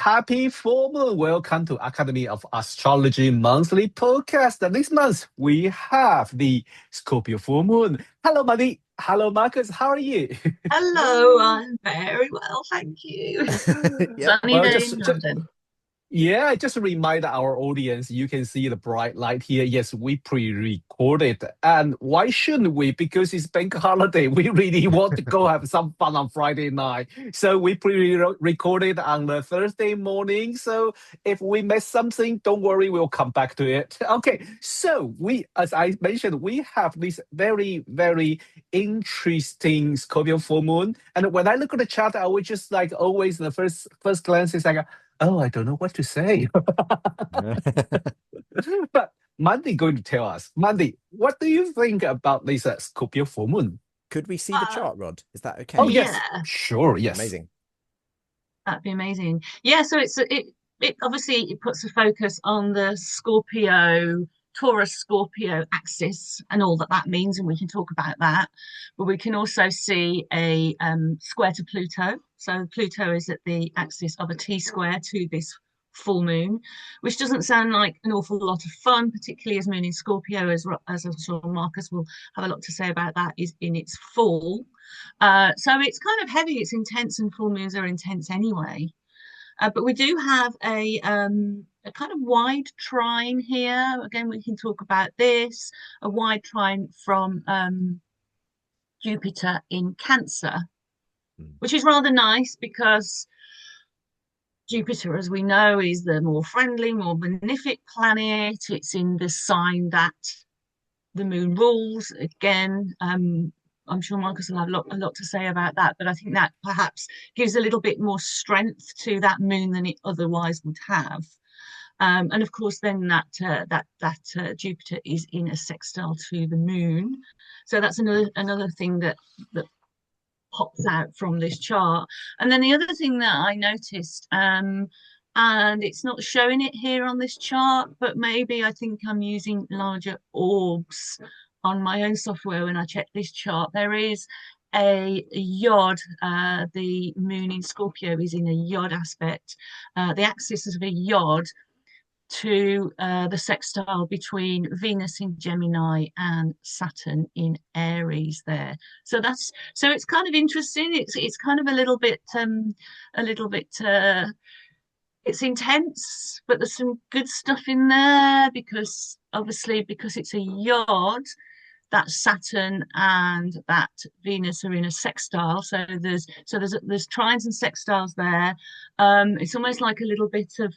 Happy full moon. Welcome to Academy of Astrology monthly podcast. And this month we have the Scorpio Full Moon. Hello, Mandi. Hello, Marcus. How are you? Hello, I'm very well, thank you. Yep. Sunny Well, day in London. yeah, just to remind our audience, you can see the bright light here. Yes, we pre-recorded. And why shouldn't we? Because it's bank holiday. We really want to go have some fun on Friday night. So we pre-recorded on the Thursday morning. So if we miss something, don't worry, we'll come back to it. Okay, so as I mentioned, we have this very, very interesting Scorpio full moon. And when I look at the chart, I would just like always the first glance is like, oh, I don't know what to say. But Mandi going to tell us. Mandi, what do you think about this Scorpio full moon? Could we see the chart, Rod? Is that Oh, okay? yes. Yeah, Sure, yes. Amazing. that'd be amazing. Yeah, so it obviously it puts a focus on the Scorpio, Taurus Scorpio axis and all that that means, and we can talk about that. But we can also see a square to Pluto. So Pluto is at the axis of a T square to this full moon, which doesn't sound like an awful lot of fun, particularly as moon in Scorpio, as I'm sure Marcus will have a lot to say about that, is in its full. So it's kind of heavy, it's intense, and full moons are intense anyway. But we do have a kind of wide trine here. Again, we can talk about this. A wide trine from Jupiter in Cancer, which is rather nice because Jupiter, as we know, is the more friendly, more benefic planet. It's in the sign that the moon rules. Again, I'm sure Marcus will have a lot to say about that, but I think that perhaps gives a little bit more strength to that moon than it otherwise would have. And of course, then that Jupiter is in a sextile to the moon, so that's another thing that pops out from this chart. And then the other thing that I noticed, and it's not showing it here on this chart, but maybe I think I'm using larger orbs on my own software when I check this chart. There is a yod, the moon in Scorpio is in a yod aspect. The axis of a yod to the sextile between Venus in Gemini and Saturn in Aries there. So it's kind of interesting. It's kind of a little bit it's intense, but there's some good stuff in there because obviously because it's a yod, that Saturn and that Venus are in a sextile. So there's trines and sextiles there. It's almost like a little bit of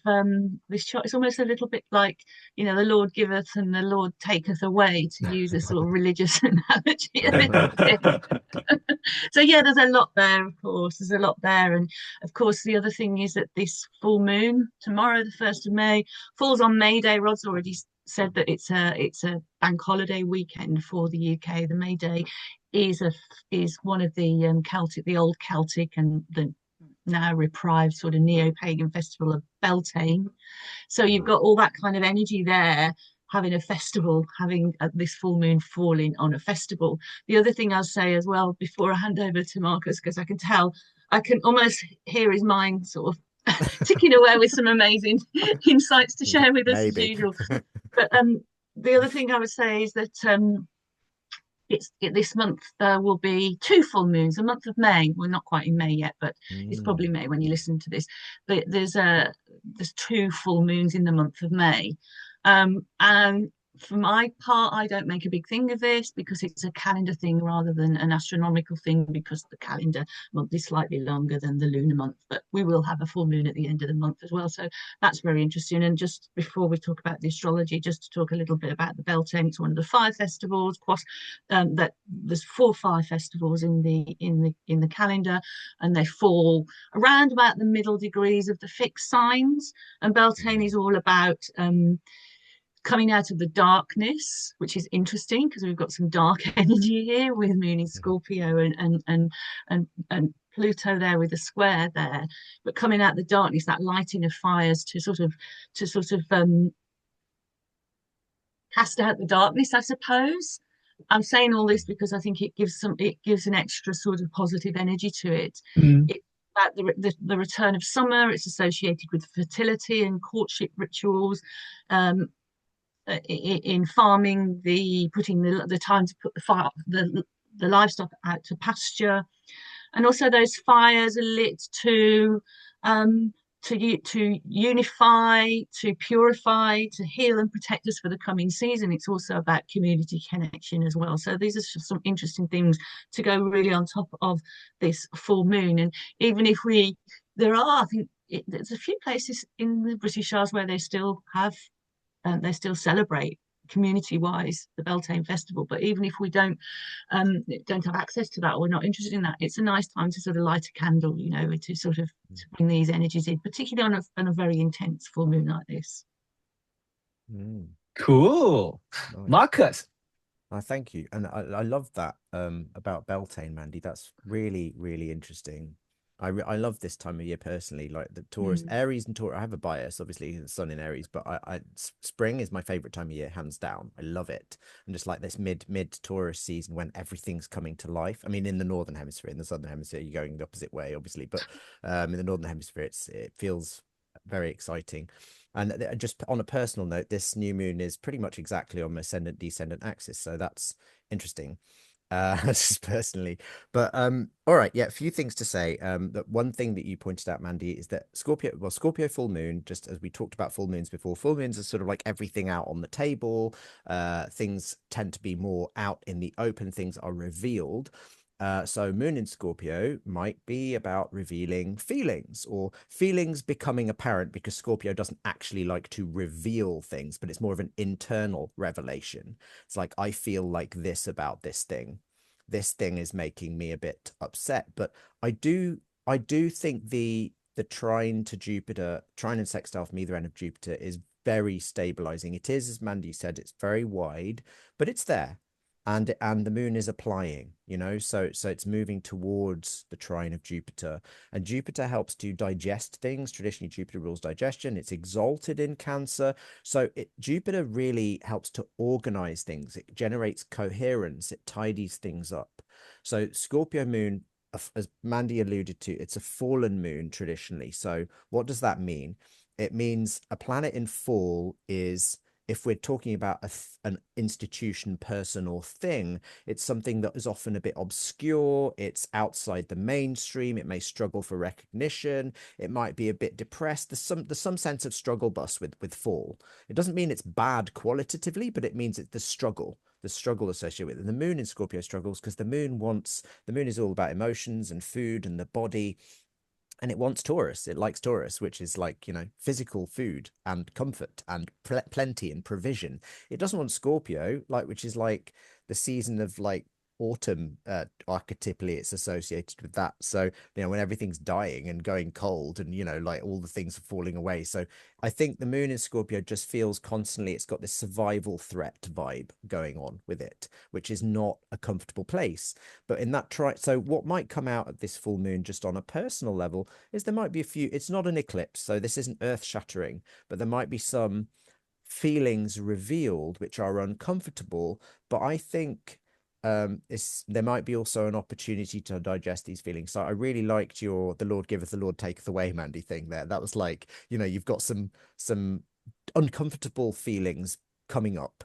this chart. It's almost a little bit like, you know, the Lord giveth and the Lord taketh away, to use a sort of religious analogy a little bit. So yeah, there's a lot there, of course. There's a lot there. And of course, the other thing is that this full moon tomorrow, the 1st of May, falls on May Day. Rod's already said that it's a bank holiday weekend for the UK. The May Day is one of the Celtic, the old Celtic and the now reprived sort of neo-pagan festival of Beltane. So you've got all that kind of energy there, having a festival, having this full moon falling on a festival. The other thing I'll say as well before I hand over to Marcus, because I can almost hear his mind sort of ticking away with some amazing insights to share with us as Maybe. usual. But the other thing I would say is that this month there will be two full moons. The month of May, we're not quite in May yet, but it's probably May when you listen to this. There's two full moons in the month of May, and for my part, I don't make a big thing of this because it's a calendar thing rather than an astronomical thing, because the calendar month is slightly longer than the lunar month, but we will have a full moon at the end of the month as well. So that's very interesting. And just before we talk about the astrology, just to talk a little bit about the Beltane, it's one of the fire festivals. That there's 4 fire festivals in the calendar, and they fall around about the middle degrees of the fixed signs. And Beltane is all about coming out of the darkness, which is interesting because we've got some dark energy here with Moon in Scorpio and Pluto there with a square there, but coming out the darkness, that lighting of fires to sort of cast out the darkness, I suppose. I'm saying all this because I think it gives an extra sort of positive energy to it. Mm. It about the return of summer. It's associated with fertility and courtship rituals. In farming, putting the time to put the livestock out to pasture, and also those fires are lit to unify, to purify, to heal and protect us for the coming season. It's also about community connection as well. So these are some interesting things to go really on top of this full moon. And even if I think there's a few places in the British Isles where they still celebrate community-wise the Beltane festival. But even if we don't have access to that, or we're not interested in that, it's a nice time to sort of light a candle, to sort of to bring these energies in, particularly on a very intense full moon like this. Cool. Nice. Marcus. Thank you. And I love that about Beltane, Mandi. That's really, really interesting. I love this time of year personally, like the Taurus, Aries and Taurus. I have a bias, obviously, the sun in Aries, but spring is my favorite time of year, hands down. I love it. And just like this mid Taurus season when everything's coming to life. I mean, in the northern hemisphere, in the southern hemisphere, you're going the opposite way, obviously, but in the northern hemisphere, it feels very exciting. And just on a personal note, this new moon is pretty much exactly on my ascendant descendant axis, so that's interesting. Just personally, but all right, yeah, a few things to say. That one thing that you pointed out, Mandi, is that Scorpio full moon, just as we talked about full moons before, full moons are sort of like everything out on the table. Things tend to be more out in the open, things are revealed. So moon in Scorpio might be about revealing feelings, or feelings becoming apparent, because Scorpio doesn't actually like to reveal things, but it's more of an internal revelation. It's like, I feel like this about this thing. This thing is making me a bit upset. But I do think the trine to Jupiter, trine and sextile from either end of Jupiter, is very stabilizing. It is, as Mandi said, it's very wide, but it's there. And the moon is applying, so it's moving towards the trine of Jupiter, and Jupiter helps to digest things. Traditionally, Jupiter rules digestion. It's exalted in Cancer, so Jupiter really helps to organize things. It generates coherence. It tidies things up. So Scorpio moon, as Mandi alluded to, it's a fallen moon traditionally. So what does that mean? It means a planet in fall is, if we're talking about an institution, person, or thing, it's something that is often a bit obscure. It's outside the mainstream. It may struggle for recognition. It might be a bit depressed. There's some sense of struggle bus with fall. It doesn't mean it's bad qualitatively, but it means it's the struggle associated with it. And the moon in Scorpio struggles because the moon is all about emotions and food and the body. And it wants Taurus. It likes Taurus, which is like, physical food and comfort and plenty and provision. It doesn't want Scorpio, which is like the season of like autumn. Archetypally, it's associated with that. So, when everything's dying and going cold and, like all the things are falling away. So I think the moon in Scorpio just feels constantly, it's got this survival threat vibe going on with it, which is not a comfortable place. But in that so what might come out of this full moon just on a personal level is there might be a few, it's not an eclipse, so this isn't earth shattering, but there might be some feelings revealed which are uncomfortable. But I think there might be also an opportunity to digest these feelings. So I really liked your "the Lord giveth, the Lord taketh away" Mandi thing there. That was like, you've got some uncomfortable feelings coming up,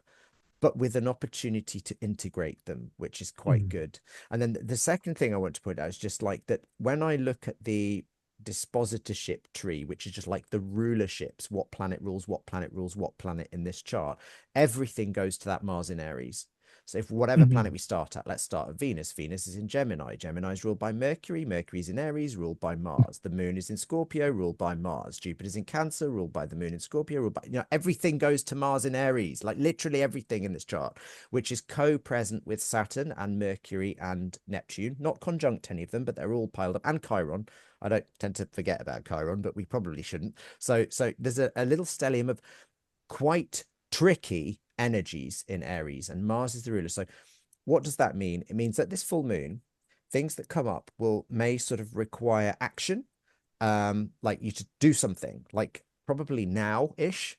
but with an opportunity to integrate them, which is quite good. And then the second thing I want to point out is just like that when I look at the dispositorship tree, which is just like the rulerships, what planet rules what planet in this chart, everything goes to that Mars in Aries. So if whatever planet we start at, let's start at Venus. Venus is in Gemini. Gemini is ruled by Mercury. Mercury is in Aries, ruled by Mars. The moon is in Scorpio, ruled by Mars. Jupiter is in Cancer, ruled by the moon in Scorpio, ruled by, everything goes to Mars in Aries, like literally everything in this chart, which is co-present with Saturn and Mercury and Neptune, not conjunct any of them, but they're all piled up, and Chiron. I don't tend to forget about Chiron, but we probably shouldn't. So there's a little stellium of quite tricky energies in Aries, and Mars is the ruler. So what does that mean? It means that this full moon, things that come up may sort of require action, like you to do something, like probably now-ish,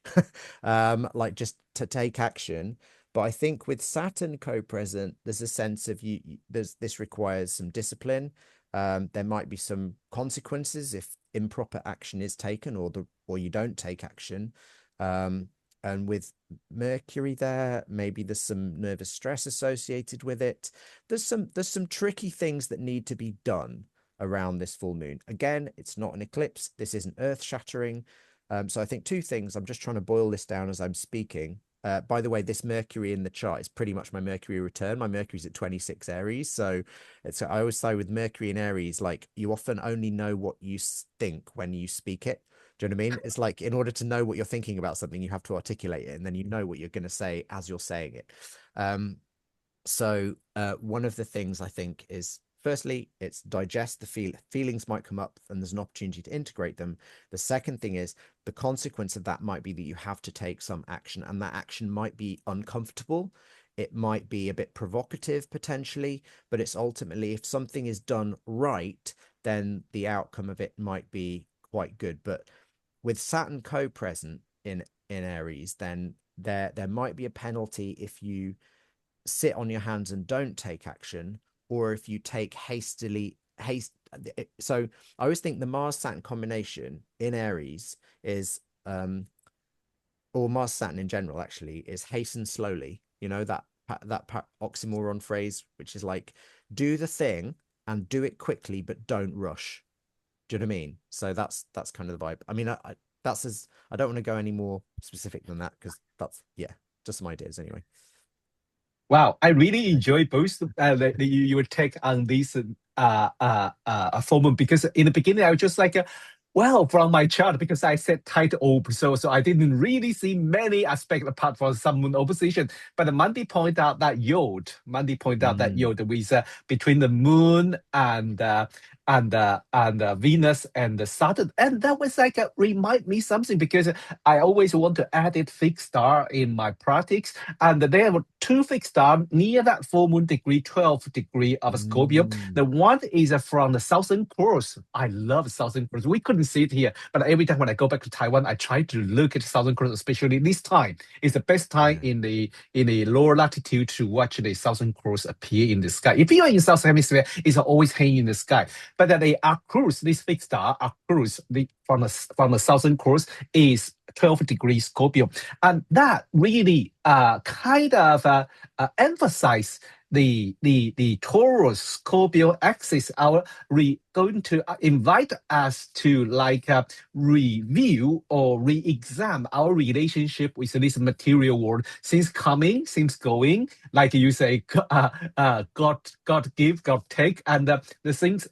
like just to take action. But I think with Saturn co-present, there's a sense of this requires some discipline. There might be some consequences if improper action is taken, or you don't take action. And with Mercury there, maybe there's some nervous stress associated with it. There's some tricky things that need to be done around this full moon. Again, it's not an eclipse. This isn't earth shattering. So I think two things. I'm just trying to boil this down as I'm speaking. By the way, this Mercury in the chart is pretty much my Mercury return. My Mercury's at 26 Aries. So I always say with Mercury in Aries, like, you often only know what you think when you speak it. Do you know what I mean? It's like, in order to know what you're thinking about something, you have to articulate it, and then you know what you're going to say as you're saying it. So one of the things I think is, firstly, it's digest the feelings might come up and there's an opportunity to integrate them. The second thing is the consequence of that might be that you have to take some action, and that action might be uncomfortable. It might be a bit provocative potentially, but it's ultimately, if something is done right, then the outcome of it might be quite good. But with Saturn co-present in Aries, then there might be a penalty if you sit on your hands and don't take action, or if you take so I always think the Mars-Saturn combination in Aries is or Mars-Saturn in general actually is hasten slowly. You know, that oxymoron phrase, which is like, do the thing and do it quickly, but don't rush. Do you know what I mean? So that's kind of the vibe. I mean, I don't want to go any more specific than that, because that's, yeah, just some ideas anyway. Wow, I really enjoy both your take on this full moon, because in the beginning I was just like, well, from my chart, because I said tight open, so I didn't really see many aspects apart from sun moon opposition. But Mandi pointed out that yield. With between the moon and Venus and the Saturn, and that was like remind me something, because I always want to add it fixed star in my practice, and there were two fixed stars near that full moon degree 12 degree of Scorpio. The one is from the southern cross. I love southern cross. We couldn't see it here, but every time when I go back to Taiwan, I try to look at southern cross, especially this time. It's the best time in the lower latitude to watch the southern cross appear in the sky. If you are in southern hemisphere, it's always hanging in the sky. But they occurs, this fixed star occurs from the southern cross is 12 degrees Scorpio. And that really kind of emphasize the Taurus Scorpio axis. Going to invite us to review or re-examine our relationship with this material world, since coming, since going, like you say, God give, God take, and the things,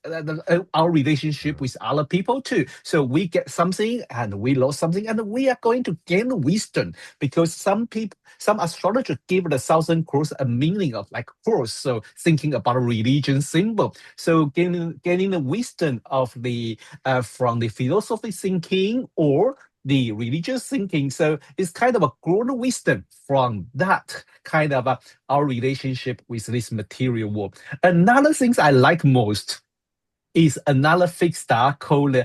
our relationship with other people too. So we get something and we lost something, and we are going to gain wisdom, because some astrologers give the southern cross a meaning of like cross, so thinking about a religion symbol. So gaining the wisdom of from the philosophy thinking or the religious thinking. So it's kind of a grown wisdom from that kind of our relationship with this material world. Another thing I like most is another fixed star called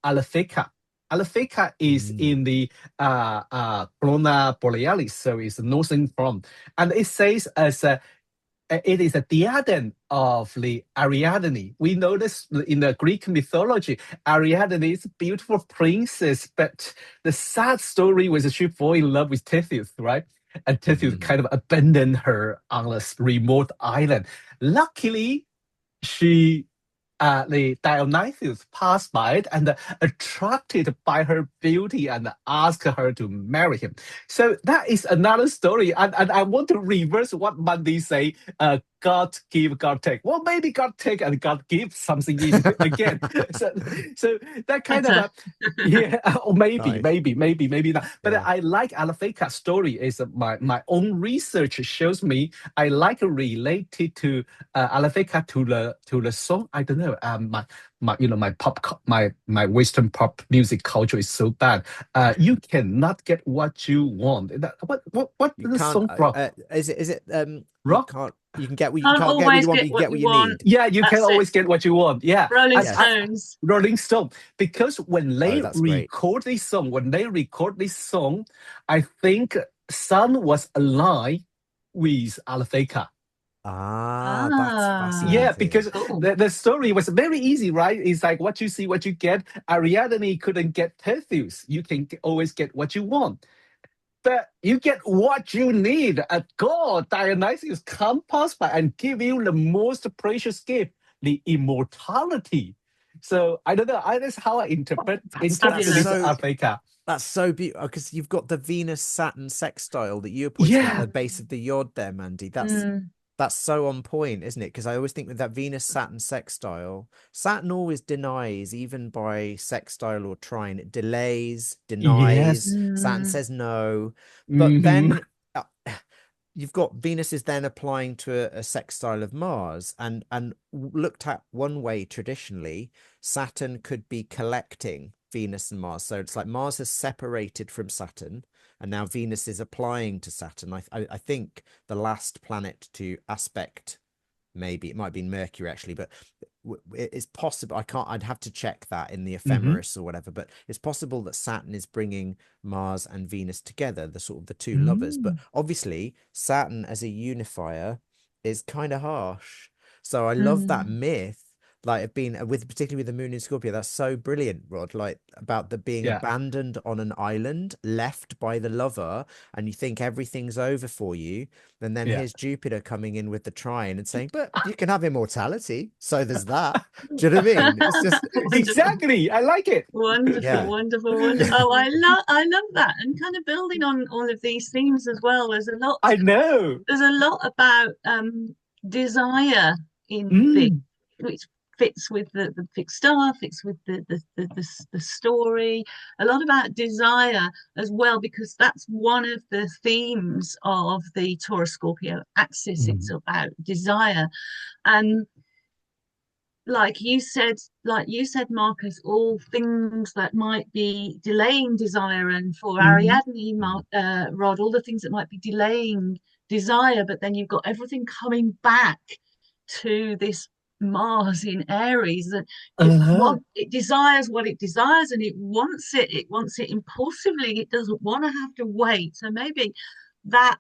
Aletheia. Aletheia is in the Corona Borealis, so it's northern front, and it says as it is a diadem of the Ariadne. We know this in the Greek mythology. Ariadne is a beautiful princess, but the sad story was she fall in love with Theseus, right? And Theseus kind of abandoned her on a remote island. Luckily, the Dionysius passed by it and attracted by her beauty and asked her to marry him. So that is another story. And I want to reverse what Mandi say, God give, God take. Well, maybe God take and God give something in again. So that kind of, or maybe not. But I like Aletheia story. Is my own research shows me I like related to Aletheia to the song. I don't know. My Western pop music culture is so bad. You cannot get what you want. What the song from? Is it rock? You can get what you can't get what you want, but you get what you need. Yeah, you can always get what you want. Yeah, Rolling Stones. Rolling Stone. Because when they record this song, I think Sun was aligned with Aletheia. Ah, that's Ah, Yeah, fascinating. because cool. the story was very easy, right? It's like what you see, what you get. Ariadne couldn't get Perseus. You can always get what you want, but you get what you need. A god, Dionysius, come pass by and give you the most precious gift, the immortality. So I don't know. That's how I That's interpret That's this fabulous. so Africa. that's so beautiful because you've got the Venus Saturn sextile that you were pointing out at Yeah. the base of the yod there, Mandy. Mm, That's so on point, isn't it? Because I always think with that Venus Saturn sextile, Saturn always denies, even by sextile or trine, it delays, Yes. denies. Saturn mm, says no, but Hmm. then you've got Venus is then applying to a sextile of Mars, and looked at one way traditionally, Saturn could be collecting Venus and Mars. So it's like Mars has separated from Saturn, and now Venus is applying to Saturn. I think the last planet to aspect, maybe it might be Mercury actually, but it's possible. I'd have to check that in the Hmm. ephemeris or whatever, but it's possible that Saturn is bringing Mars and Venus together, the sort of the two lovers. But Mm. obviously Saturn as a unifier is kind of harsh. So I love that mm. myth, like it being with, particularly with the moon in Scorpio. That's so brilliant, Rod, like about the being Yeah. abandoned on an island, left by the lover, and you think everything's over for you. And then Yeah. here's Jupiter coming in with the trine and saying, but you can have immortality. So there's that. Do you know what I mean? It's just, Wonderful. Exactly. I like it. Wonderful, yeah. wonderful, wonderful. Oh, I love that. And kind of building on all of these themes as well. I know. There's a lot about desire in this, Mm. which fits with the fixed star, fits with the story. A lot about desire as well, because that's one of the themes of the Taurus Scorpio axis. It's Mm. about desire. And like you said, Marcus, all things that might be delaying desire, and for Mhm. Ariadne, Rod, all the things that might be delaying desire, but then you've got everything coming back to this Mars in Aries, and Uh-huh. it desires what it desires, and it wants it impulsively. It doesn't want to have to wait. So maybe that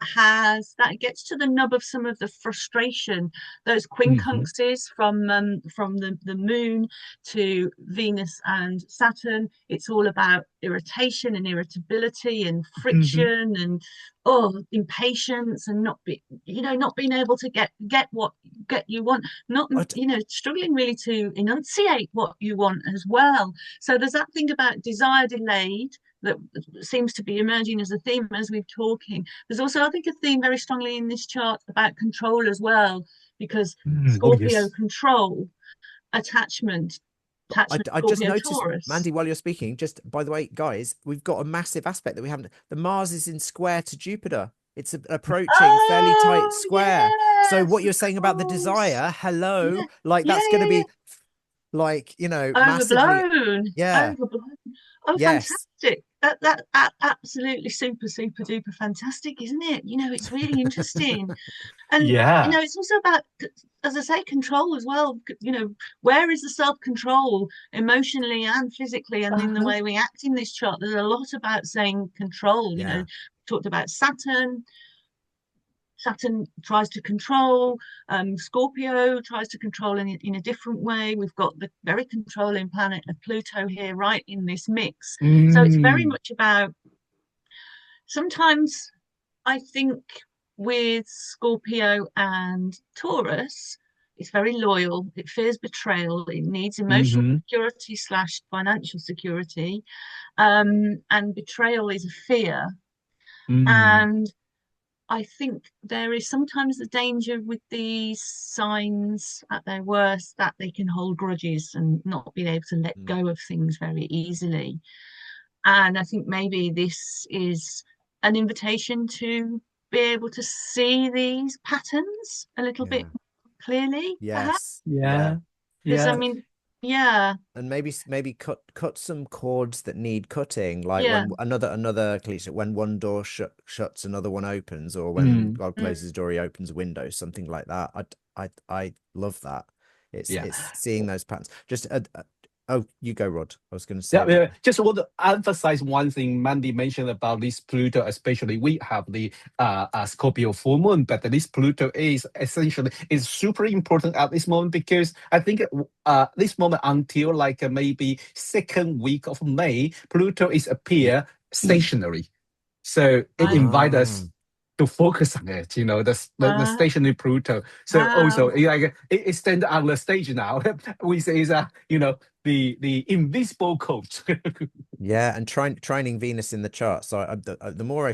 gets to the nub of some of the frustration, those Mhm. quincunxes from the moon to Venus and Saturn. It's all about irritation and irritability and Mhm. friction and impatience, and not being able to get what get you want, not I d- struggling really to enunciate what you want as well. So there's that thing about desire delayed that seems to be emerging as a theme as we're talking. There's also, I think, a theme very strongly in this chart about control as well, because Mm. Oh, Scorpio yes. control, attachment, attachment, I just Scorpio noticed, Taurus. Mandy, while you're speaking, just by the way, guys, we've got a massive aspect that we haven't. The Mars is in square to Jupiter. It's approaching fairly tight Oh square. So yes, what of you're saying about the course. desire, hello, Yeah, like yeah, that's going to yeah, yeah. be like, massively. Overblown, Yeah. overblown. Oh, Yes. fantastic. That absolutely super, super duper fantastic, isn't it? It's really interesting. And Yeah. it's also about, as I say, control as well. Where is the self-control emotionally and physically, and in the Uh-huh. way we act in this chart? There's a lot about saying control. Yeah. Talked about Saturn. Saturn tries to control. Scorpio tries to control in a different way. We've got the very controlling planet of Pluto here, right in this mix. So it's very Mm. much about, sometimes I think, with Scorpio and Taurus, it's very loyal. It fears betrayal. It needs emotional Mhm. security slash financial security. And betrayal is a fear. Mm. And I think there is sometimes the danger with these signs at their worst that they can hold grudges and not being able to let Mm. go of things very easily. And I think maybe this is an invitation to be able to see these patterns a little bit Yeah. clearly, perhaps. Yes. Yeah. Yeah. Because I Yeah. mean, yeah, And maybe cut some cords that need cutting, like yeah, when another cliche, when one door shuts, another one opens, or when Mm. God mm, closes a door, he opens a window, something like that. I love that. It's Yeah. it's seeing those patterns. Just Oh, you go, Rod. I was going to Yeah, say yeah. that. Just want to emphasize one thing Mandy mentioned about this Pluto, especially we have the Scorpio full moon, but this Pluto is essentially is super important at this moment because I think this moment until like maybe second week of May, Pluto is appear stationary. So it Right. invites Ah, us to focus on it, the Ah, stationary Pluto. So also wow. it stands on the stage now. We say is the invisible coach. yeah, and trining Venus in the chart. So the more I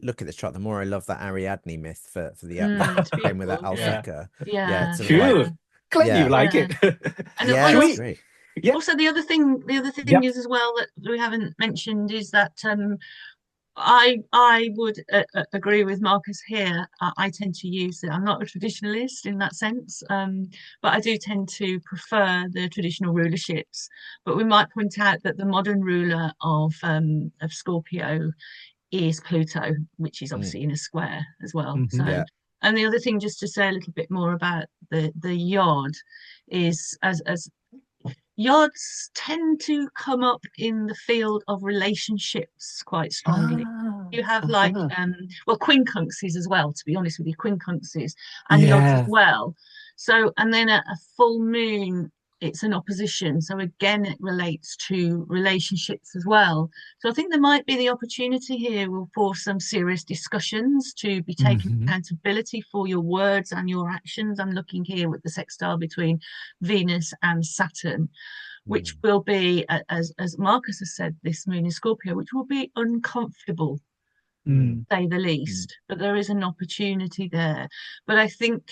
look at this chart, the more I love that Ariadne myth for the It's came with that beautiful. Yeah, Alphecca. Yeah, Yeah, it's sort of like, sure. yeah, Glad you yeah, like yeah. it. And yeah, Should it's we? great. Yeah. also the other thing Yep. is as well that we haven't mentioned is that I would agree with Marcus here. I tend to use it. I'm not a traditionalist in that sense, but I do tend to prefer the traditional rulerships. But we might point out that the modern ruler of Scorpio is Pluto, which is Mm, obviously in a square as well. Hmm. So, yeah. and the other thing, just to say a little bit more about the yod, is as yards tend to come up in the field of relationships quite strongly. Ah, You have like uh-huh. well, quincunxes as well, to be honest with you, quincunxes and yards as Yeah. well. So and then a full moon, it's an opposition. So again, it relates to relationships as well. So I think there might be the opportunity here for some serious discussions to be taking Hmm. accountability for your words and your actions. I'm looking here with the sextile between Venus and Saturn, which Mm, will be, as Marcus has said, this moon in Scorpio, which will be uncomfortable, mm, say the Mm. least. But there is an opportunity there. But I think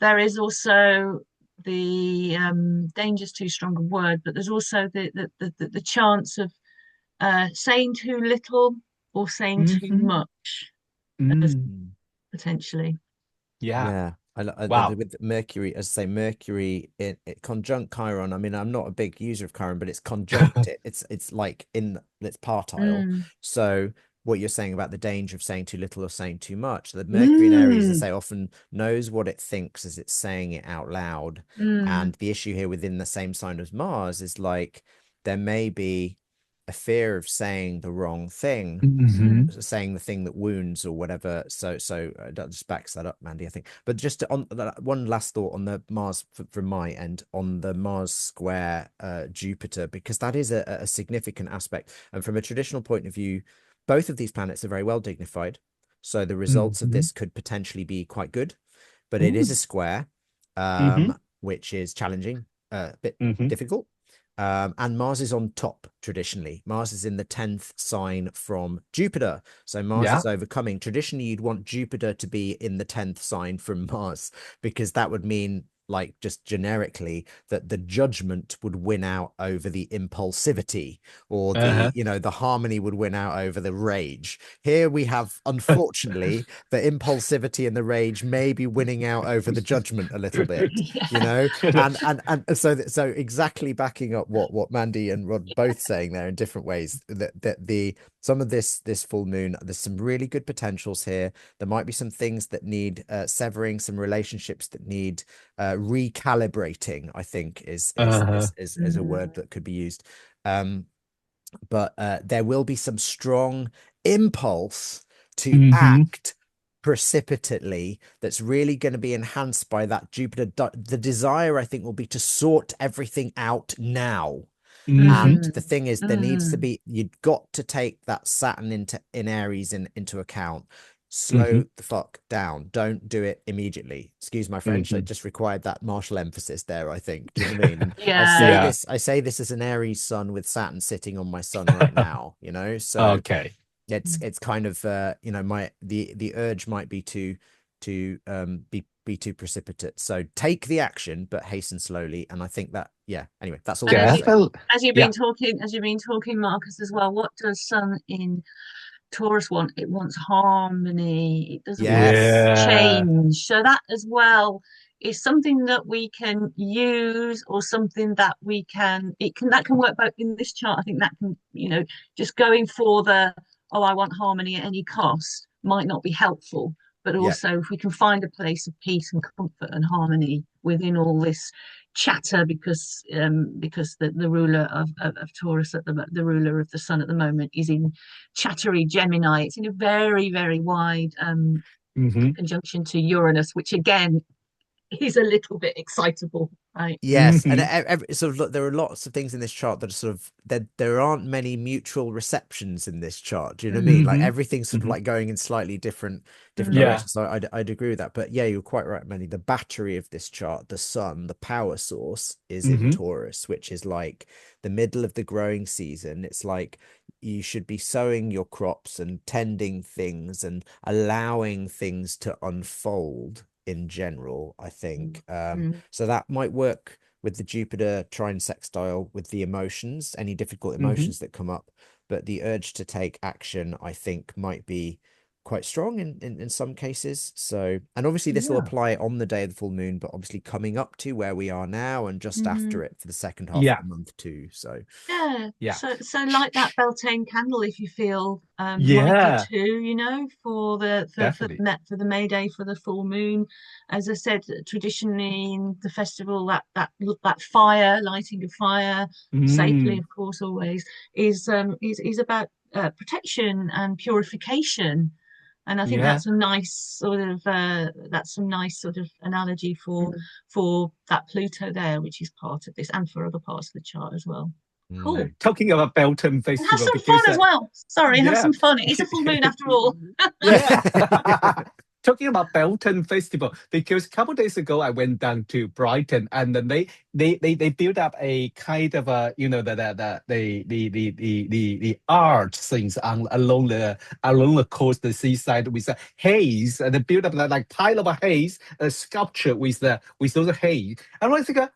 there is also the danger's too strong a word, but there's also the chance of saying too little or saying too Hmm. much as Mm. mm. potentially. Yeah. Yeah, Wow. with Mercury, as I say, Mercury in it conjunct Chiron. I mean, I'm not a big user of Chiron, but it's conjunct it. It's like it's partile. Mm, So what you're saying about the danger of saying too little or saying too much, the Mercury in Aries, as Mm. I say, often knows what it thinks as it's saying it out loud. mm, And the issue here within the same sign as Mars is like there may be a fear of saying the wrong thing, mm, Hmm. saying the thing that wounds or whatever. So that just backs that up, Mandy, I think. But just on one last thought on the Mars from my end, on the Mars square Jupiter, because that is a significant aspect. And from a traditional point of view, both of these planets are very well dignified. So the results of Hmm. this could potentially be quite good, but it is Mm. a square, Hmm. which is challenging, a bit Hmm. difficult. And Mars is on top traditionally. Mars is in the 10th sign from Jupiter. So Mars Yeah. is overcoming. Traditionally, you'd want Jupiter to be in the 10th sign from Mars because that would mean, like, just generically, that the judgment would win out over the impulsivity, or Uh-huh. the harmony would win out over the rage. Here we have, unfortunately, the impulsivity and the rage may be winning out over the judgment a little bit, yeah. and so exactly backing up what Mandy and Rod both saying there in different ways, that the some of this full moon, there's some really good potentials here. There might be some things that need severing, some relationships that need recalibrating, I think Uh-huh. is a word that could be used. um but there will be some strong impulse to Hmm. act precipitately that's really going to be enhanced by that Jupiter. The desire, I think, will be to sort everything out now. Hmm. And Mm, the thing is, there needs to mm, be, you've got to take that Saturn in Aries into account. Hmm. Slow the fuck down. Don't do it immediately. Excuse my French. I Hmm. just required that martial emphasis there, I think. Do you know what I mean? And yeah. I say this as an Aries sun with Saturn sitting on my sun right now, So Okay. it's kind of my the urge might be to be too precipitate. So take the action, but hasten slowly. And I think that, yeah. Anyway, that's all And I want as to you say. Careful. as you've Yeah. been talking, Marcus, as well, what does Sun in Taurus want? It wants harmony. It doesn't want Yes. Yeah. change. So that as well is something that we can use, or something that that can work both in this chart. I think that can, just going for I want harmony at any cost might not be helpful. But Yeah. also if we can find a place of peace and comfort and harmony, within all this chatter, because the ruler of Taurus the ruler of the sun at the moment is in chattery Gemini. It's in a very, very wide Hmm. conjunction to Uranus, which again is a little bit excitable, right? Yes, and Hmm. sort of look, there are lots of things in this chart that are sort of there aren't many mutual receptions in this chart. Do you know what I mean? Like Hmm. everything's sort of Hmm. like going in slightly different Yeah. directions. So I'd agree with that. But yeah, you're quite right, Manny. The battery of this chart, the sun, the power source is in Hmm. Taurus, which is like the middle of the growing season. It's like you should be sowing your crops and tending things and allowing things to unfold in general, I think. Mm. So that might work with the Jupiter trine sextile with the emotions, any difficult Hmm. emotions that come up. But the urge to take action, I think, might be quite strong in some cases. So, and obviously this will Yeah. apply on the day of the full moon, but obviously coming up to where we are now and just Mhm. after it for the second half of Yeah. the month too. So, Yeah, Yeah. so like that Beltane candle, if you feel might do Yeah. too, for Definitely. For the May Day, for the full moon. As I said, traditionally in the festival, that fire, lighting of fire safely, Mm. of course, always is about protection and purification. And I think Yeah. that's some nice sort of analogy for that Pluto there, which is part of this, and for other parts of the chart as well. Cool. Talking about Beltane And have Festival, some fun because as well. Sorry, have yeah. some fun. It is a full moon after all. Yeah. Talking about Beltane Festival, because a couple of days ago I went down to Brighton, and then they built up a kind of a, the art things on along the coast, the seaside, with the haze, and they built up that like pile of a haze, a sculpture with those haze. And I think, are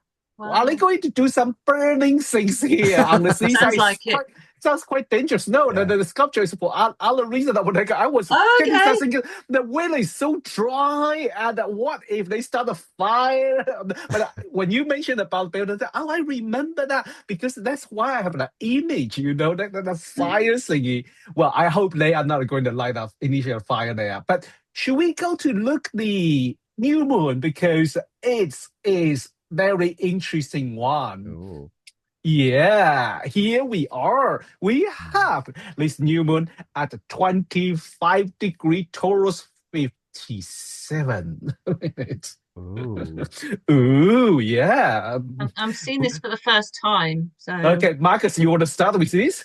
they Wow. going to do some burning things here on the seaside? Sounds like it. Sounds quite dangerous. No, yeah. the sculpture is for other reason. That I was getting Okay. start thinking the weather is so dry, and what if they start a fire? But when you mentioned about building, I remember that, because that's why I have that image, that fire thingy. Well, I hope they are not going to light up initial fire there. But should we go to look the new moon, because it is very interesting one. Oh. Yeah, here we are. We have this new moon at 25-degree Taurus 57 minutes. Ooh. Ooh, yeah. I'm seeing this for the first time. So Okay, Marcus, you want to start with this?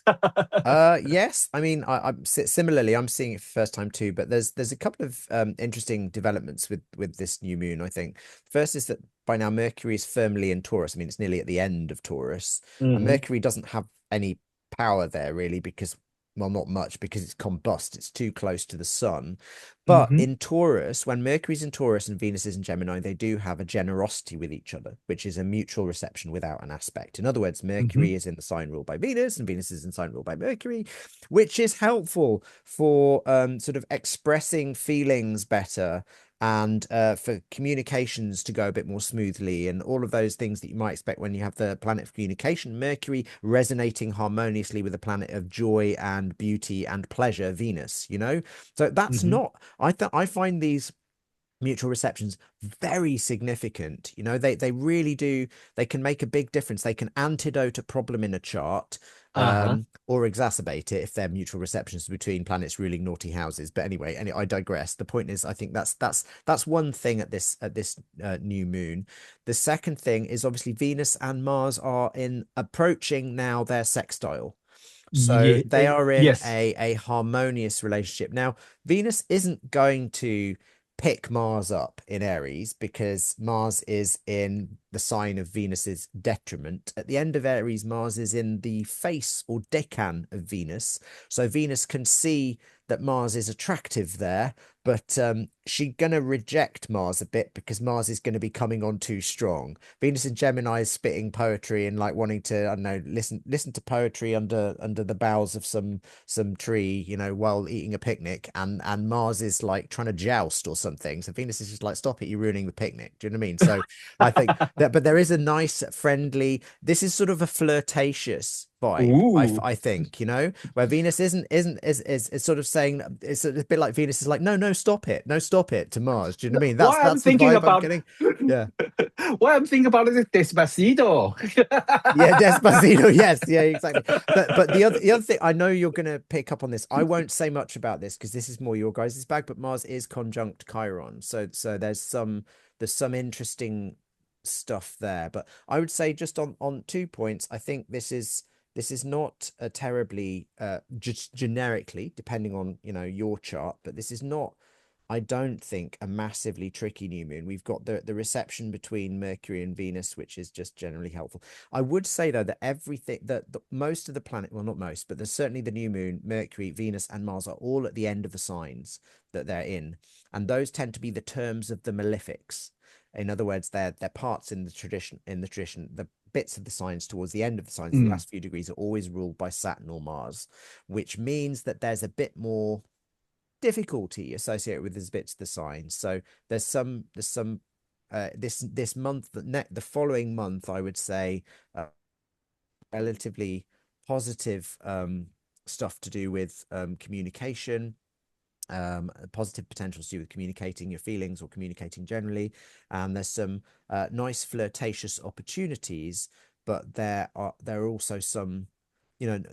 Yes. I mean, I'm similarly, I'm seeing it for the first time too. But there's a couple of interesting developments with this new moon. I think first is that by now Mercury is firmly in Taurus. I mean, it's nearly at the end of Taurus, and Mhm. Mercury doesn't have any power there really, because, well, not much, because it's combust. It's too close to the sun. But Mhm. in Taurus, when Mercury's in Taurus and Venus is in Gemini, they do have a generosity with each other, which is a mutual reception without an aspect. In other words, Mhm. Mercury is in the sign ruled by Venus and Venus is in sign ruled by Mercury, which is helpful for sort of expressing feelings better, and for communications to go a bit more smoothly, and all of those things that you might expect when you have the planet of communication, Mercury, resonating harmoniously with the planet of joy and beauty and pleasure, Venus, So that's Mhm. not, I find these mutual receptions very significant. They really do. They can make a big difference. They can antidote a problem in a chart, Uh-huh. or exacerbate it if they're mutual receptions between planets ruling naughty houses. But anyway, I digress. The point is, I think that's one thing at this new moon. The second thing is obviously Venus and Mars are in approaching now their sextile. So they are in Yes. a harmonious relationship. Now, Venus isn't going to pick Mars up in Aries, because Mars is in the sign of Venus's detriment. At the end of Aries, Mars is in the face or decan of Venus. So Venus can see that Mars is attractive there, but she's going to reject Mars a bit, because Mars is going to be coming on too strong. Venus in Gemini is spitting poetry and like wanting to, I don't know, listen to poetry under the boughs of some tree, while eating a picnic, and Mars is like trying to joust or something. So Venus is just like, stop it, you're ruining the picnic. Do you know what I mean? So I think that, but there is a nice, friendly. This is sort of a flirtatious vibe. Ooh. I think, where Venus is sort of saying, it's a bit like Venus is like, no, no, stop it, no, stop it to Mars. Do you know what I mean? What I'm That's the thinking vibe I'm about, getting. Yeah. what I'm thinking about is Despacito. Yeah, Despacito. Yes, yeah, exactly. But the other thing, I know you're gonna pick up on this. I won't say much about this because this is more your guys' bag. But Mars is conjunct Chiron, so there's some interesting stuff there. But I would say just on 2 points, I think this is not a terribly just generically, depending on your chart, but this is not, I don't think, a massively tricky new moon. We've got the reception between Mercury and Venus, which is just generally helpful. I would say though that everything that most of the planet, well, not most, but there's certainly the new moon, Mercury, Venus, and Mars are all at the end of the signs that they're in, and those tend to be the terms of the malefics. In other words, they're parts in the tradition. The bits of the signs towards the end of the signs, the last few degrees, are always ruled by Saturn or Mars, which means that there's a bit more difficulty associated with these bits of the signs. So there's some this month, the following month, I would say, relatively positive stuff to do with communication, positive potentials to do with communicating your feelings or communicating generally, and there's some nice flirtatious opportunities, but there are also some,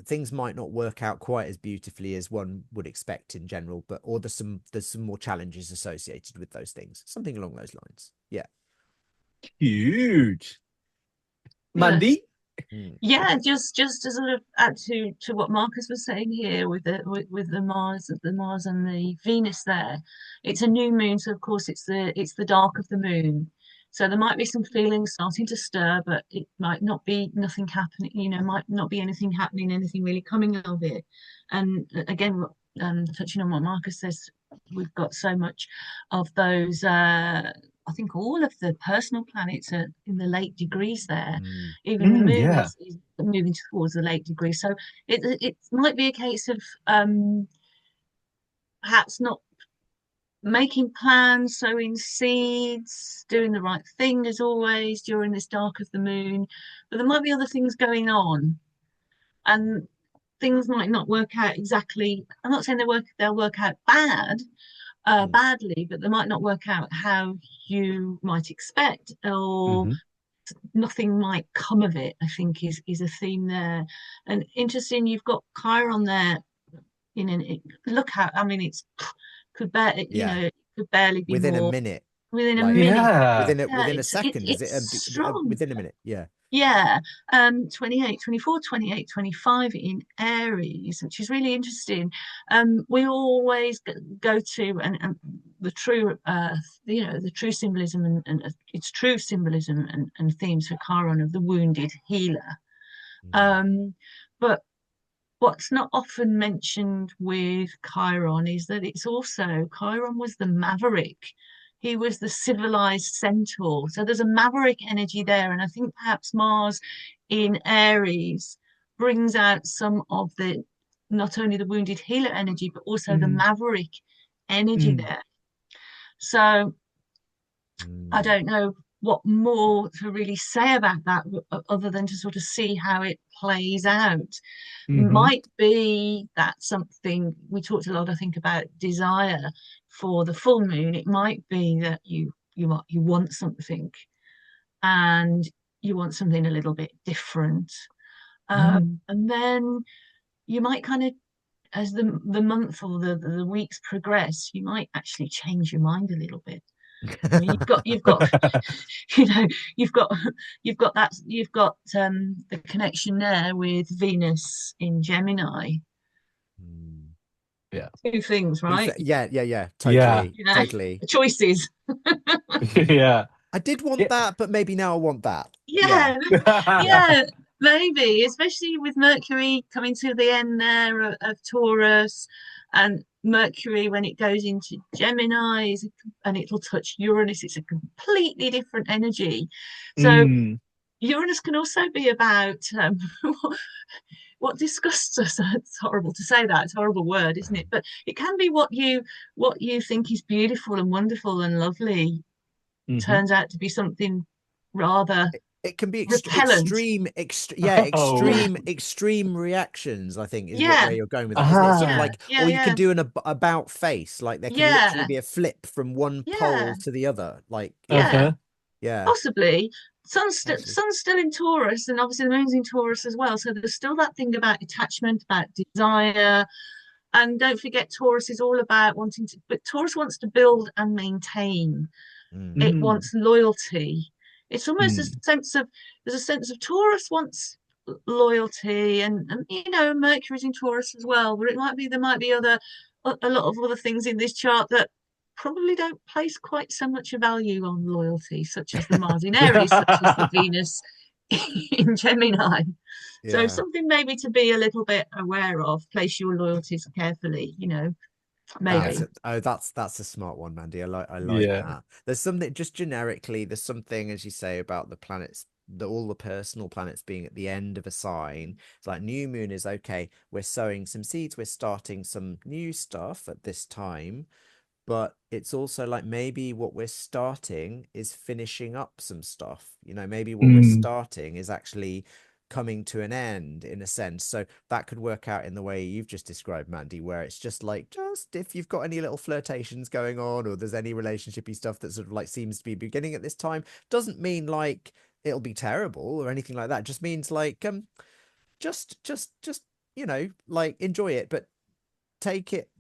things might not work out quite as beautifully as one would expect in general, or there's some more challenges associated with those things, something along those lines. Yeah. Huge. Mandi? Yeah, just to sort of add to what Marcus was saying here with the Mars and the Venus there. It's a new moon, so of course it's the dark of the moon. So there might be some feelings starting to stir, but it might not be nothing happening, might not be anything happening, anything really coming of it. And again, touching on what Marcus says, we've got so much of those I think all of the personal planets are in the late degrees there. Even the moon Yeah. is moving towards the late degree. So it might be a case of perhaps not making plans, sowing seeds, doing the right thing as always during this dark of the moon. But there might be other things going on, and things might not work out exactly. I'm not saying they'll work out badly, but they might not work out how you might expect, or nothing might come of it, I think is a theme there. And interesting, you've got Chiron there look out. I mean, it's could bear it could barely be within more a minute. within a Like, minute. Yeah. within a second. Is it strong. within a minute? Yeah. Yeah, 28, 24, 28, 25 in Aries, which is really interesting. We always go to and the true, the true symbolism and its true symbolism and themes for Chiron of the wounded healer. But what's not often mentioned with Chiron is that Chiron was the maverick. He was the civilized centaur. So there's a maverick energy there. And I think perhaps Mars in Aries brings out some of not only the wounded healer energy, but also the maverick energy there. So I don't know what more to really say about that other than to sort of see how it plays out. Might be that something we talked a lot, I think, about desire for the full moon. It might be that you want something, and you want something a little bit different, and then you might kind of, as the month or the weeks progress, you might actually change your mind a little bit. I mean, you've got the connection there with Venus in Gemini. Yeah. Two things, right? Yeah. Totally. Yeah. Totally. Choices. Yeah. I did want that, but maybe now I want that. Yeah. Yeah. Maybe, especially with Mercury coming to the end there of Taurus, and Mercury when it goes into Gemini and it'll touch Uranus, it's a completely different energy. So Uranus can also be about what disgusts us. It's horrible to say that, it's a horrible word, isn't it? But it can be what you think is beautiful and wonderful and lovely turns out to be something rather it can be repellent. Oh. extreme reactions, I think, is Yeah, where you're going with that, isn't it? Sort of yeah, like, yeah, or you can yeah, do an about face, like there can literally yeah, be a flip from one yeah, pole to the other, like yeah. Uh-huh. yeah, Possibly. actually, Sun's still in Taurus, and obviously the moon's in Taurus as well. So there's still that thing about attachment, about desire. And don't forget, Taurus is all about wanting to, but Taurus wants to build and maintain. mm, It Mm, wants loyalty. It's almost a mm. sense of, there's a sense of Taurus wants loyalty, and Mercury's in Taurus as well, but there might be a lot of other things in this chart that probably don't place quite so much value on loyalty, such as the Mars in Aries, such as the Venus in Gemini. So yeah. something maybe to be a little bit aware of. Place your loyalties carefully, That's maybe. it. Oh, that's a smart one, Mandy. I like Yeah. that. There's something just generically, there's something, as you say, about the planets, all the personal planets being at the end of a sign. It's like new moon is okay. We're sowing some seeds, we're starting some new stuff at this time, but it's also like maybe what we're starting is finishing up some stuff. Maybe what we're Mm. starting is actually coming to an end in a sense. So that could work out in the way you've just described, Mandy, where it's just like, just if you've got any little flirtations going on, or there's any relationshipy stuff that sort of like seems to be beginning at this time, doesn't mean like it'll be terrible or anything like that. It just means like just like enjoy it, but take it,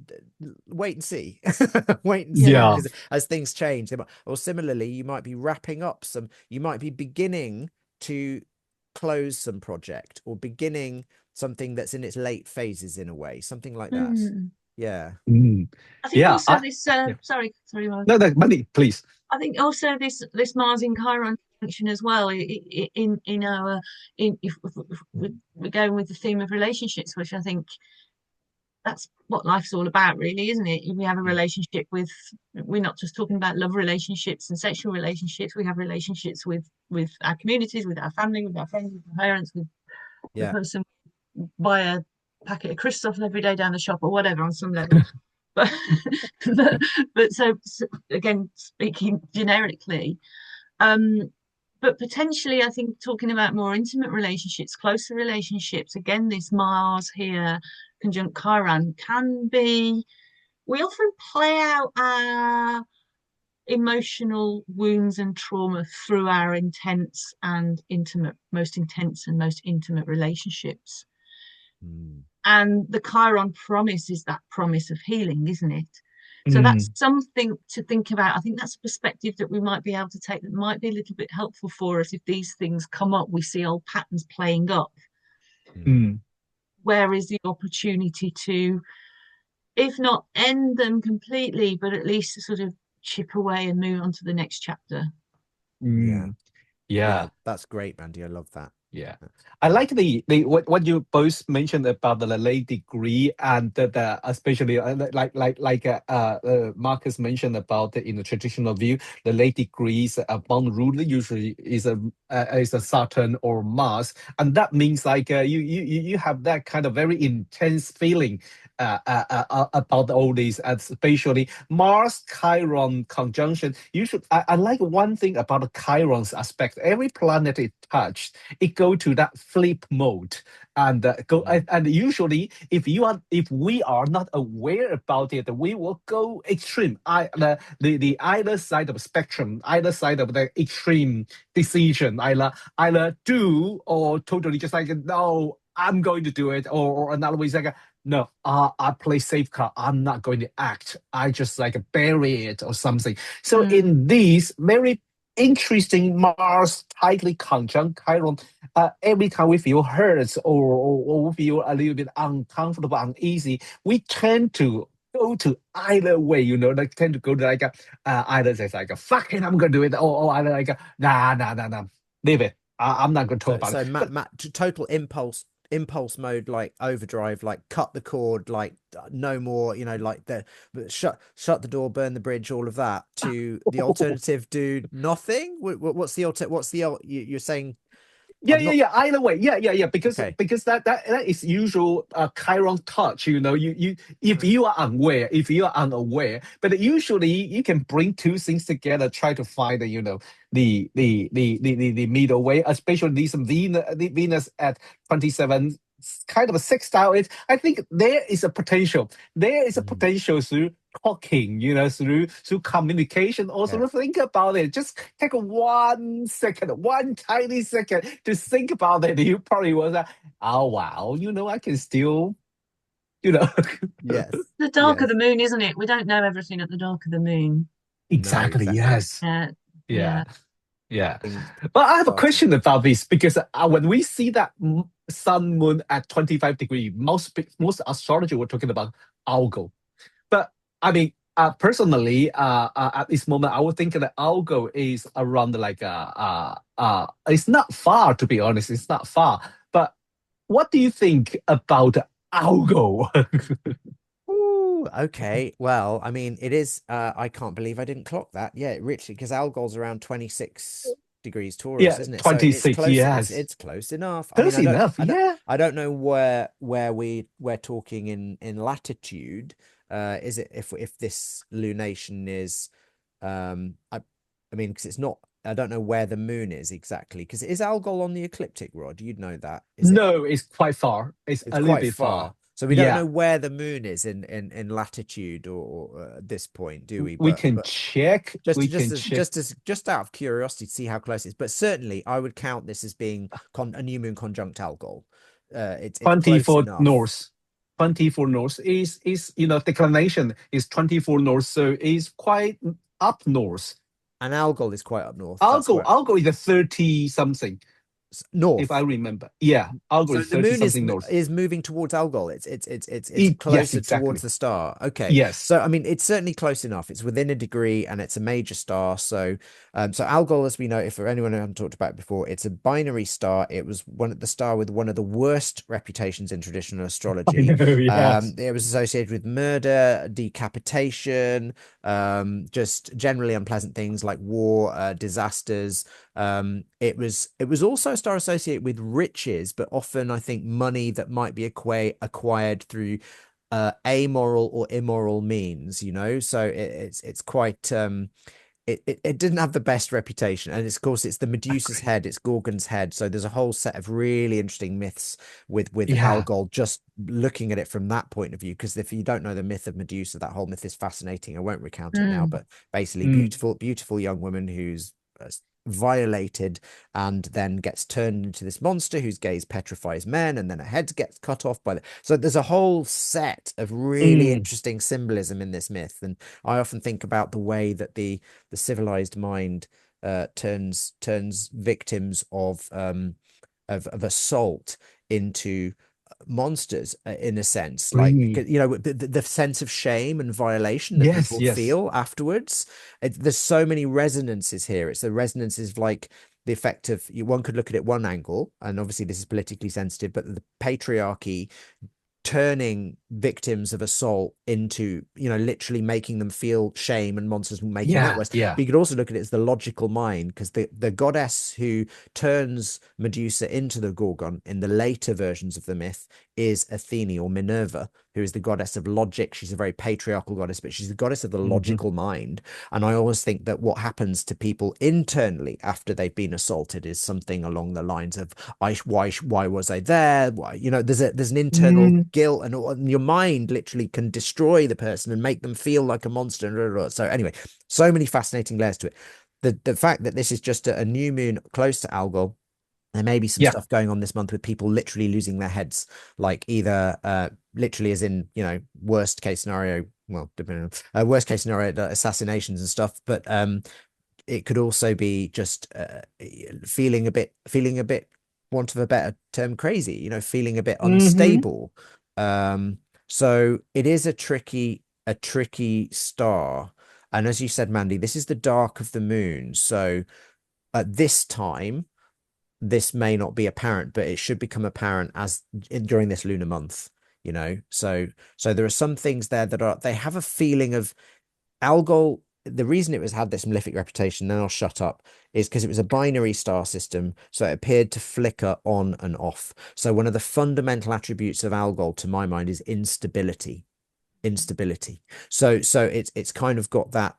wait and see. Wait and see, Yeah. Yeah. because as things change, or similarly, you might be wrapping up some, you might be beginning to close some project, or beginning something that's in its late phases, in a way, something like that. Mm. Yeah. Mm. I think Yeah. also this Yeah. sorry, Mark. No, no, Money, please. I think also this Mars in Chiron function as well in our if we're going with the theme of relationships, which I think that's what life's all about, really, isn't it? We have a Mm. relationship with, we're not just talking about love relationships and sexual relationships. We have relationships with our communities, with our family, with our friends, with our parents, with the Yeah. person we buy a packet of crisps off every day down the shop or whatever on some level. But but, so again, speaking generically, um, but potentially, I think talking about more intimate relationships, closer relationships, again, this Mars here, conjunct Chiron, can be, we often play out our emotional wounds and trauma through our most intense and most intimate relationships. Mm. And the Chiron promise is that promise of healing, isn't it? So that's Mm. something to think about. I think that's a perspective that we might be able to take that might be a little bit helpful for us if these things come up. We see old patterns playing up. Mm. Mm. Where is the opportunity to, if not end them completely, but at least sort of chip away and move on to the next chapter? Yeah. Mm. Yeah, Yeah. that's great, Mandy. I love that. Yeah, I Yeah. like the what you both mentioned about the late degree, and the especially Marcus mentioned about in the traditional view, the late degrees bond ruler usually is a Saturn or Mars, and that means like you have that kind of very intense feeling about all these, especially Mars Chiron conjunction. I like one thing about the Chiron's aspect. Every planet it touched, it go to that flip mode, and Mm. and usually if we are not aware about it, we will go extreme. The either side of the spectrum, either side of the extreme decision, either do or totally just like no, I'm going to do it, or another way is like no, I play safe card. I'm not going to act. I just like bury it or something. So Mm, in these very interesting Mars tightly conjunct Chiron, every time we feel hurt or we feel a little bit uncomfortable, uneasy, we tend to go to either way, like tend to go to like either there's like a fuck it, I'm gonna do it, or either like nah, leave it. I'm not gonna talk So about it. so But total impulse mode, like overdrive, like cut the cord, like no more, like the shut the door, burn the bridge, all of that, to the alternative, do nothing. What's the you're saying Yeah, I've yeah, not. yeah. Either way, yeah. Because Okay. that is usual chiron touch. You if you are unaware, but usually you can bring two things together, try to find the middle way. Especially these Venus at 27, kind of a sextile. I think there is a potential. There is a Mhm. potential through talking, through communication. Also, Yeah. think about it. Just take a 1 second, one tiny second to think about it. You probably was like, oh wow, I can still, you know, Yes. The dark of Yes. the moon, isn't it? We don't know everything at the dark of the moon. No, exactly. exactly. Yes. Yeah, Yeah. yeah. Yeah. Things But I have a starting. question about this because when we see that sun moon at 25 degrees, most astrology were talking about Algol. But I mean, personally, at this moment, I would think that Algo is around like it's not far, to be honest. It's not far. But what do you think about Algo? Ooh, okay. Well, I mean, it is. I can't believe I didn't clock that. Yeah, Richard, because Algol's around 26 degrees Taurus, Yeah, isn't it? So it's 26. close. It's Yes, it's close enough. I mean, close enough. Yeah. I don't know where we're talking in latitude. Is it if this lunation is, I mean, because it's not. I don't know where the moon is exactly. Because is Algol on the ecliptic rod? You'd know that. Is it? No, it's quite far. It's It's a little quite bit far. far. So we don't Yeah, know where the moon is in latitude or at this point, do we? we But can check. We can check. just out of curiosity to see how close it is. But certainly, I would count this as being a new moon conjunct Algol. It's close 24 enough. north. 24 north is declination is 24 north, so it's quite up north. And Algol is quite up north. I'll That's go. where I'll go with the 30 something if I north. remember. Yeah, I'll go So with the 30 moon something north. is moving towards Algol. It's Yes, closer towards exactly. the star. Okay. Yes. So I mean it's certainly close enough. It's within a degree and it's a major star. So so Algol, as we know, if for anyone who hasn't talked about it before, it's a binary star. It was the star with one of the worst reputations in traditional I astrology. know. Yes. It was associated with murder, decapitation, just generally unpleasant things like war, disasters. It was also a star associated with riches, but often I think money that might be acquired through amoral or immoral means, so it's quite it didn't have the best reputation, and of course it's the Medusa's Agree. head, it's Gorgon's head, so there's a whole set of really interesting myths with Yeah. Algol, just looking at it from that point of view, because if you don't know the myth of Medusa, that whole myth is fascinating. I won't recount it now, Mm. but basically Mm. beautiful young woman who's violated and then gets turned into this monster whose gaze petrifies men, and then her head gets cut off by the so there's a whole set of really Mm. interesting symbolism in this myth. And I often think about the way that the civilized mind turns victims of assault into monsters, in a sense, like Agree. the sense of shame and violation that Yes. people Yes. feel afterwards. There's so many resonances here. It's the resonances like the effect of one could look at it one angle, and obviously this is politically sensitive, but the patriarchy turning victims of assault into, literally making them feel shame and monsters, making that Yeah. worse. Yeah. But you could also look at it as the logical mind, because the goddess who turns Medusa into the Gorgon in the later versions of the myth is Athene, or Minerva, who is the goddess of logic. She's a very patriarchal goddess, but she's the goddess of the Mhm. logical mind. And I always think that what happens to people internally after they've been assaulted is something along the lines of, why was I there? Why, there's an internal Mm. guilt, and your mind literally can destroy the person and make them feel like a monster. So anyway, so many fascinating layers to it. The fact that this is just a new moon close to Algol, there may be some Yeah. stuff going on this month with people literally losing their heads, like either literally as in, worst case scenario, well, depending on worst case scenario, assassinations and stuff, but it could also be just feeling a bit, want of a better term, crazy, feeling a bit Hmm. unstable. So it is a tricky star. And as you said, Mandy, this is the dark of the moon. So at this time, this may not be apparent, but it should become apparent during this lunar month, so there are some things there that they have a feeling of Algol. the reason it was had this malefic reputation, then I'll shut up, is because it was a binary star system, so it appeared to flicker on and off. So one of the fundamental attributes of Algol, to my mind, is instability. So it's kind of got that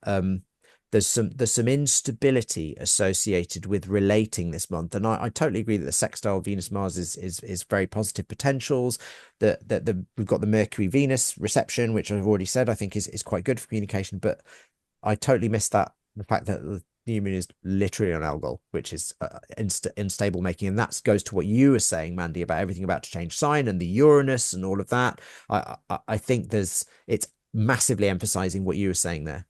there's some instability associated with relating this month, and I totally agree that the sextile Venus Mars is very positive potentials. That we've got the Mercury Venus reception, which I've already said I think is quite good for communication, but I totally missed the fact that the new moon is literally on Algol, which is unstable making, and that goes to what you were saying, Mandy, about everything about to change sign and the Uranus and all of that. I think it's massively emphasizing what you were saying there.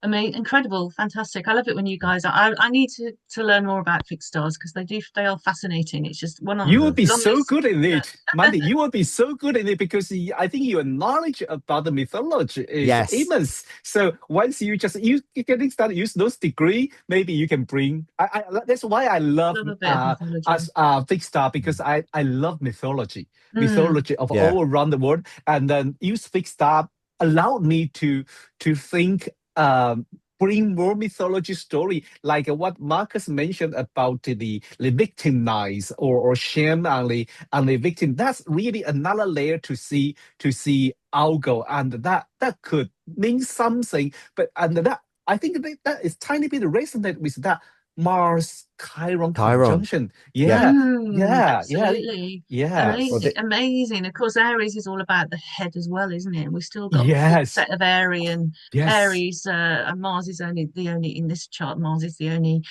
I mean, incredible, fantastic. I love it when you guys I need to learn more about fixed stars, because they are fascinating. It's just one of you would be longest... so good in it, Mandi. You would be so good in it because I think your knowledge about the mythology is immense. So once you getting started, use those degree, maybe you can bring. That's why I love fixed star, because I love mythology of all around the world, and then use fixed star allowed me to think, bring more mythology story, like what Marcus mentioned about the victimized or shame on the victim. That's really another layer to see Algol, and that could mean something. But that I think that is tiny bit resonate with that Mars Chiron conjunction. Absolutely. Amazing. Amazing. Of course, Aries is all about the head as well, isn't it? And we've still got the full set of Aries. And Mars is only in this chart. Mars is the only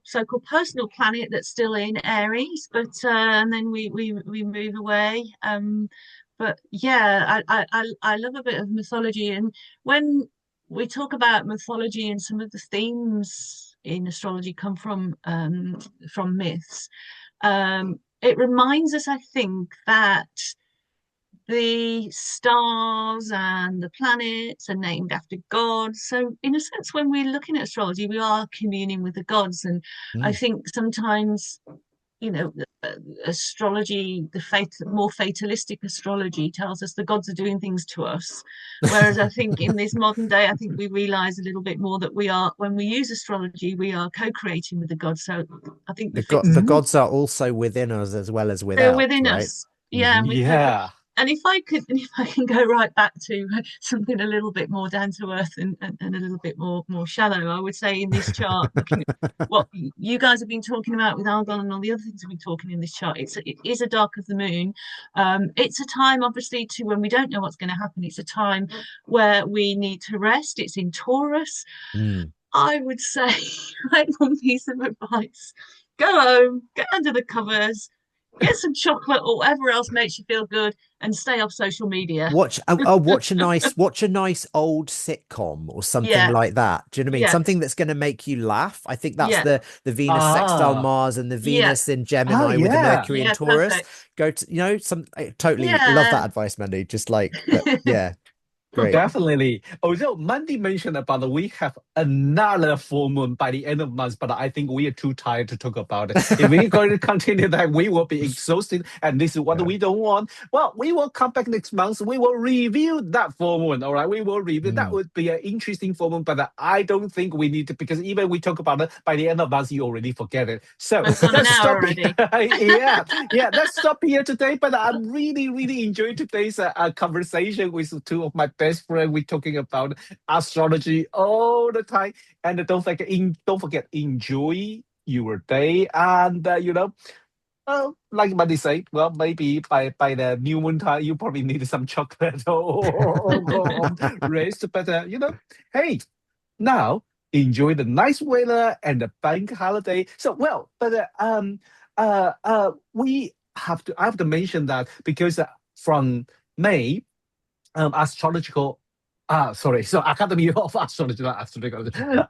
so-called personal planet that's still in Aries. But and then we move away. But yeah, I love a bit of mythology, and when we talk about mythology, and some of the themes in astrology come from myths. It reminds us, I think, that the stars and the planets are named after gods. So in a sense, when we're looking at astrology, we are communing with the gods. And I think sometimes, astrology, more fatalistic astrology, tells us the gods are doing things to us, whereas I think in this modern day, I think we realize a little bit more that when we use astrology, we are co-creating with the gods. So I think the gods are also within us as well as without. They're within right? us. Yeah. And if I can go right back to something a little bit more down to earth and a little bit more shallow, I would say in this chart, looking at what you guys have been talking about with Algol and all the other things we've been talking in this chart, it is a dark of the moon. It's a time, obviously, when we don't know what's going to happen. It's a time where we need to rest. It's in Taurus. I would say, like, one piece of advice: go home, get under the covers, get some chocolate or whatever else makes you feel good, and stay off social media. Watch a nice old sitcom or something like that. Do you know what I mean? Something that's going to make you laugh. I think that's the Venus sextile Mars and the Venus in Gemini with the Mercury in Taurus. Perfect. Go to I totally love that advice, Mandy. Just like Great. Definitely. Although Mandi mentioned about we have another full moon by the end of the month, but I think we are too tired to talk about it. If we're going to continue that, we will be exhausted, and this is what we don't want. Well, we will come back next month. We will review that full moon. All right, we will review. That would be an interesting full moon, but I don't think we need to, because even we talk about it by the end of the month, you already forget it. So let's stop already. Let's stop here today. But I'm really enjoying today's conversation with two of my best friend. We're talking about astrology all the time, and don't forget, enjoy your day, and like Mandi said, well, maybe by the new moon time, you probably need some chocolate or go on rest. But hey, now enjoy the nice weather and the bank holiday. So I have to mention that because from May, astrological so Academy of Astrology, not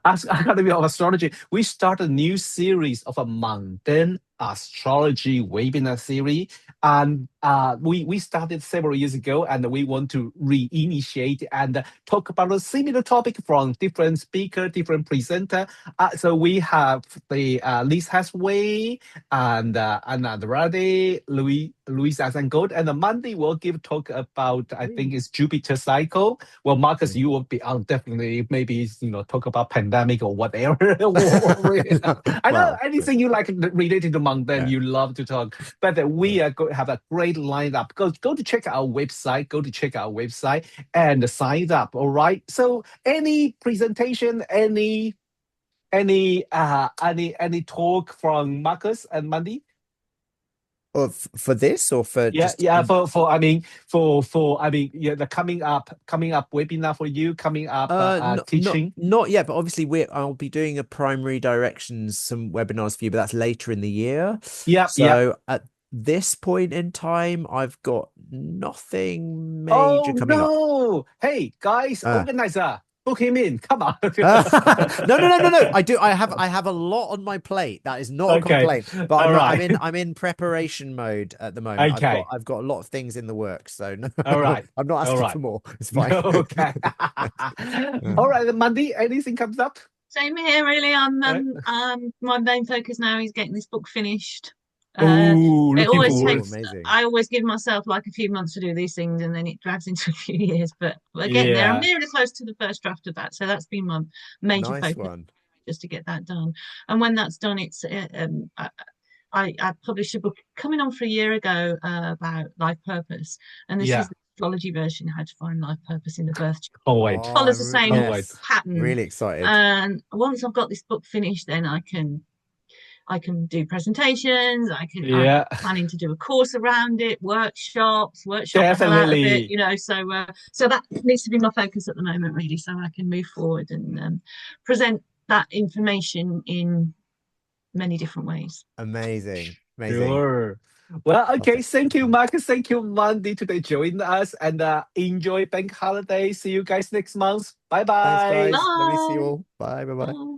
Academy of Astrology, we start a new series of a mundane astrology webinar series. And we started several years ago, and we want to reinitiate and talk about a similar topic from different speaker, different presenter. So we have the Liz Hasway and Andrade, Luis Azangold, and Monday will give talk about, I think it's Jupiter cycle. Well, Marcus, you will be on definitely maybe talk about pandemic or whatever. I know anything you like related to mountain, you love to talk. But we are going to have a great lineup. Go to check our website. Go to check our website and sign up. All right. So any presentation, any talk from Marcus and Mandy? Or for this, or for yeah, just yeah, for the coming up webinar for you, coming up teaching. Not yet, but obviously I'll be doing a primary directions, some webinars for you, but that's later in the year. So at this point in time, I've got nothing major coming up. No! Hey guys, organizer, book him in. Come on. No. I have a lot on my plate. That is not a complaint. But I'm in preparation mode at the moment. Okay. I've got a lot of things in the works. So no, all right. I'm not asking for more. It's fine. Okay. All right, Mandy, anything comes up? Same here, really. My main focus now is getting this book finished. It always takes. I always give myself like a few months to do these things, and then it drags into a few years. But we're getting there. I'm nearly close to the first draft of that, so that's been my major focus, just to get that done. And when that's done, it's I published a book coming on for a year ago about life purpose, and this is the astrology version, how to find life purpose in the birth chart. It follows the same pattern. Really excited. And once I've got this book finished, then I can do presentations. I'm planning to do a course around it, workshop Definitely. the hell out of it, so that needs to be my focus at the moment, really, so I can move forward and present that information in many different ways. Amazing. Sure. Well, okay. Thank you, Marcus. Thank you, Mandy, today joining us, and enjoy bank holiday. See you guys next month. Bye bye. Thanks, guys. Lovely to see you all. Bye.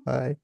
Bye.